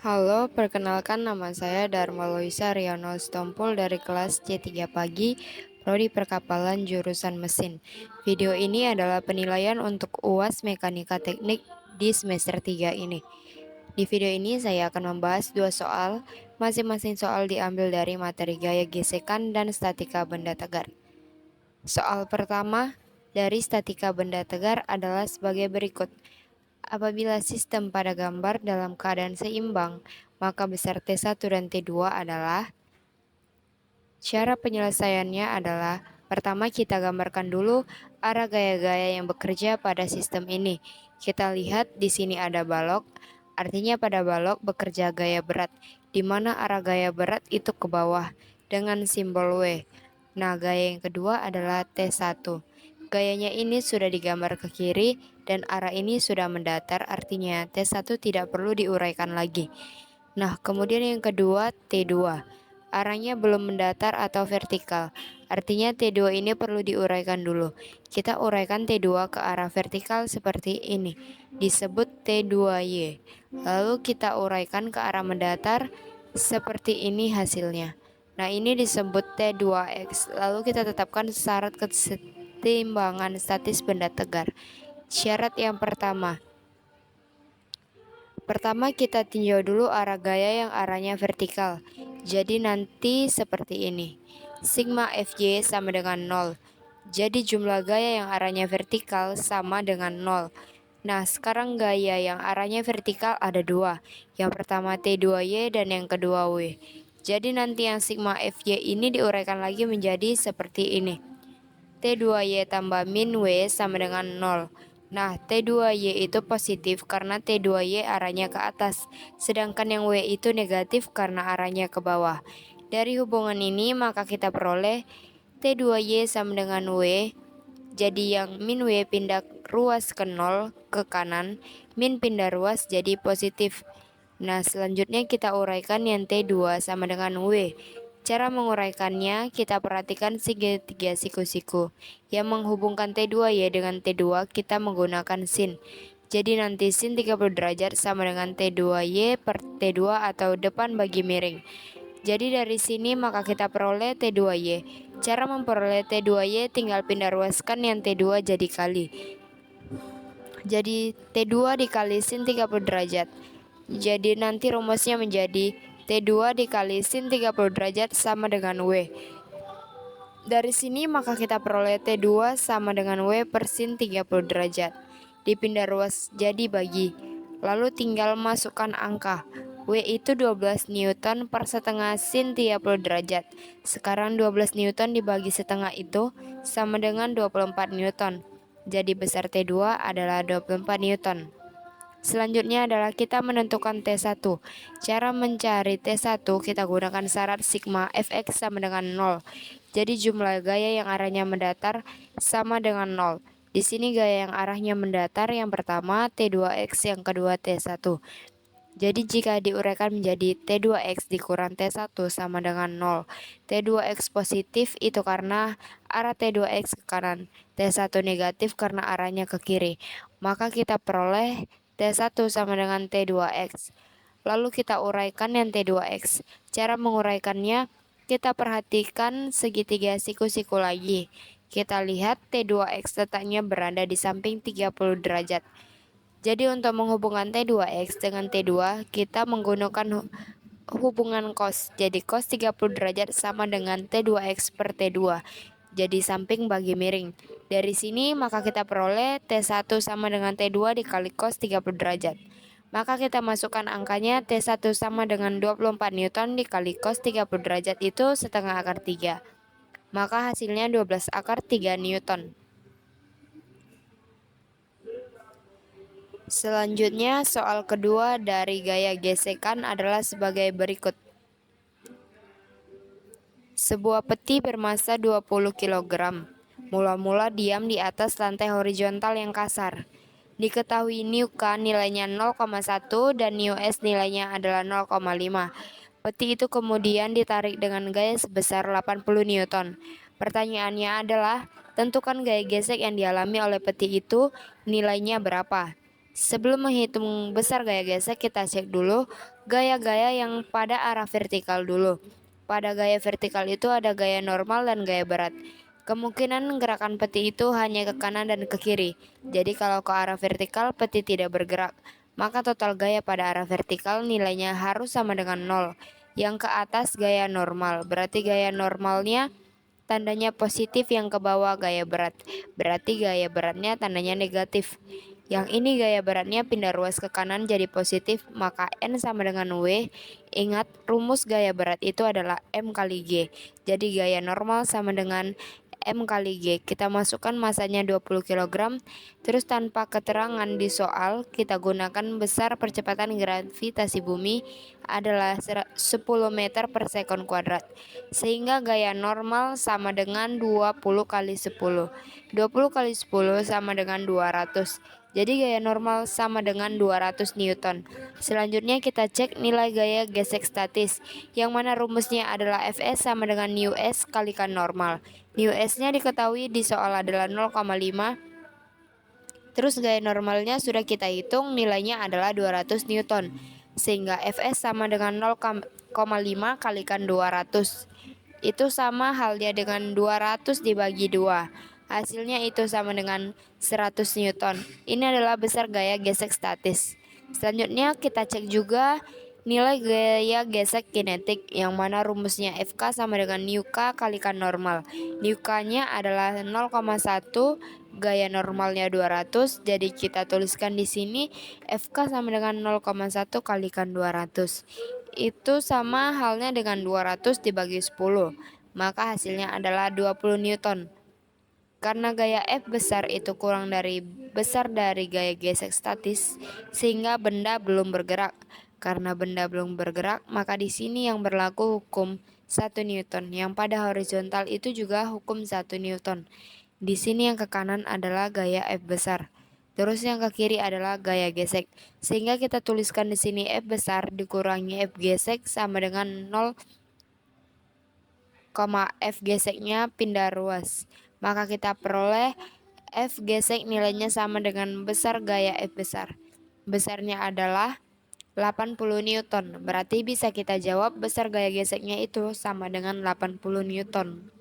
Halo, perkenalkan nama saya Dharma Loisa Riano Stompul dari kelas C3 Pagi, Prodi Perkapalan jurusan Mesin. Video ini adalah penilaian untuk UAS Mekanika Teknik di semester 3 ini. Di video ini saya akan membahas dua soal, masing-masing soal diambil dari materi gaya gesekan dan statika benda tegar. Soal pertama dari statika benda tegar adalah sebagai berikut. Apabila sistem pada gambar dalam keadaan seimbang, maka besar T1 dan T2 adalah. Cara penyelesaiannya adalah pertama kita gambarkan dulu arah gaya-gaya yang bekerja pada sistem ini. Kita lihat di sini ada balok, artinya pada balok bekerja gaya berat, di mana arah gaya berat itu ke bawah dengan simbol W. Nah, gaya yang kedua adalah T1. Gayanya ini sudah digambar ke kiri dan arah ini sudah mendatar, artinya T1 tidak perlu diuraikan lagi. Nah, kemudian yang kedua T2. Arahnya belum mendatar atau vertikal, artinya T2 ini perlu diuraikan dulu. Kita uraikan T2 ke arah vertikal seperti ini, disebut T2Y. Lalu kita uraikan ke arah mendatar, seperti ini hasilnya. Nah, ini disebut T2X. Lalu kita tetapkan syarat kesetimbangan statis benda tegar. Syarat yang pertama kita tinjau dulu arah gaya yang arahnya vertikal. Jadi nanti seperti ini. Sigma Fy sama dengan 0. Jadi jumlah gaya yang arahnya vertikal sama dengan 0. Nah, sekarang gaya yang arahnya vertikal ada dua. Yang pertama T2Y dan yang kedua W. Jadi nanti yang sigma Fy ini diuraikan lagi menjadi seperti ini. T2Y tambah min W sama dengan 0. Nah, T2Y itu positif karena T2Y arahnya ke atas, sedangkan yang W itu negatif karena arahnya ke bawah. Dari hubungan ini, maka kita peroleh T2Y sama dengan W. Jadi yang min W pindah ruas ke 0 ke kanan, min pindah ruas jadi positif. Nah, selanjutnya kita uraikan yang T2 sama dengan W. Cara menguraikannya, kita perhatikan segitiga siku-siku. Yang menghubungkan T2Y dengan T2, kita menggunakan sin. Jadi nanti sin 30 derajat sama dengan T2Y per T2 atau depan bagi miring. Jadi dari sini maka kita peroleh T2Y. Cara memperoleh T2Y tinggal pindah ruaskan yang T2 jadi kali. Jadi T2 dikali sin 30 derajat. Jadi nanti rumusnya menjadi T2 dikali sin 30 derajat sama dengan W. Dari sini maka kita peroleh T2 sama dengan W per sin 30 derajat. Dipindah ruas jadi bagi. Lalu tinggal masukkan angka. W itu 12 Newton per setengah sin 30 derajat. Sekarang 12 Newton dibagi setengah itu sama dengan 24 Newton. Jadi besar T2 adalah 24 Newton. Selanjutnya adalah kita menentukan T1. Cara mencari T1 kita gunakan syarat sigma Fx sama dengan 0. Jadi jumlah gaya yang arahnya mendatar sama dengan 0. Di sini gaya yang arahnya mendatar yang pertama T2X, yang kedua T1. Jadi jika diuraikan menjadi T2X dikurang T1 sama dengan 0. T2X positif itu karena arah T2X ke kanan, T1 negatif karena arahnya ke kiri. Maka kita peroleh T1 sama dengan T2X. Lalu kita uraikan yang T2X. Cara menguraikannya, kita perhatikan segitiga siku-siku lagi. Kita lihat T2X letaknya berada di samping 30 derajat. Jadi untuk menghubungkan T2X dengan T2, kita menggunakan hubungan cos. Jadi cos 30 derajat sama dengan T2X per T2. Jadi samping bagi miring. Dari sini maka kita peroleh T1 sama dengan T2 dikali cos 30 derajat. Maka kita masukkan angkanya T1 sama dengan 24 Newton dikali cos 30 derajat itu setengah akar 3. Maka hasilnya 12 akar 3 Newton. Selanjutnya, soal kedua dari gaya gesekan adalah sebagai berikut. Sebuah peti bermassa 20 kg. Mula-mula diam di atas lantai horizontal yang kasar. Diketahui new K nilainya 0,1 dan new S nilainya adalah 0,5. Peti itu kemudian ditarik dengan gaya sebesar 80 Newton. Pertanyaannya adalah, tentukan gaya gesek yang dialami oleh peti itu nilainya berapa? Sebelum menghitung besar gaya gesek, kita cek dulu gaya-gaya yang pada arah vertikal dulu. Pada gaya vertikal itu ada gaya normal dan gaya berat. Kemungkinan gerakan peti itu hanya ke kanan dan ke kiri. Jadi kalau ke arah vertikal, peti tidak bergerak. Maka total gaya pada arah vertikal nilainya harus sama dengan 0. Yang ke atas gaya normal, berarti gaya normalnya tandanya positif, yang ke bawah gaya berat. Berarti gaya beratnya tandanya negatif. Yang ini gaya beratnya pindah ruas ke kanan jadi positif, maka N sama dengan W. Ingat, rumus gaya berat itu adalah M kali G. Jadi gaya normal sama dengan M kali G. Kita masukkan masanya 20 kg. Terus tanpa keterangan di soal, kita gunakan besar percepatan gravitasi bumi adalah 10 meter per sekon kuadrat. Sehingga gaya normal sama dengan 20 kali 10. 20 kali 10 sama dengan 200. Jadi gaya normal sama dengan 200 Newton. Selanjutnya kita cek nilai gaya gesek statis, yang mana rumusnya adalah Fs sama dengan nu s kalikan normal. Nu s-nya diketahui di soal adalah 0,5. Terus gaya normalnya sudah kita hitung, nilainya adalah 200 Newton. Sehingga Fs sama dengan 0,5 kalikan 200. Itu sama halnya dengan 200 dibagi 2. Hasilnya itu sama dengan 100 Newton. Ini adalah besar gaya gesek statis. Selanjutnya kita cek juga nilai gaya gesek kinetik, yang mana rumusnya Fk sama dengan nu k kalikan normal. Nu k-nya adalah 0,1, gaya normalnya 200. Jadi kita tuliskan di sini Fk sama dengan 0,1 kalikan 200. Itu sama halnya dengan 200 dibagi 10. Maka hasilnya adalah 20 Newton. Karena gaya F besar itu kurang dari besar dari gaya gesek statis, sehingga benda belum bergerak. Karena benda belum bergerak, maka di sini yang berlaku hukum 1 Newton. Yang pada horizontal itu juga hukum 1 Newton. Di sini yang ke kanan adalah gaya F besar. Terus yang ke kiri adalah gaya gesek. Sehingga kita tuliskan di sini F besar dikurangi F gesek sama dengan 0, F geseknya pindah ruas. Maka kita peroleh F gesek nilainya sama dengan besar gaya F besar. Besarnya adalah 80 Newton. Berarti bisa kita jawab besar gaya geseknya itu sama dengan 80 Newton.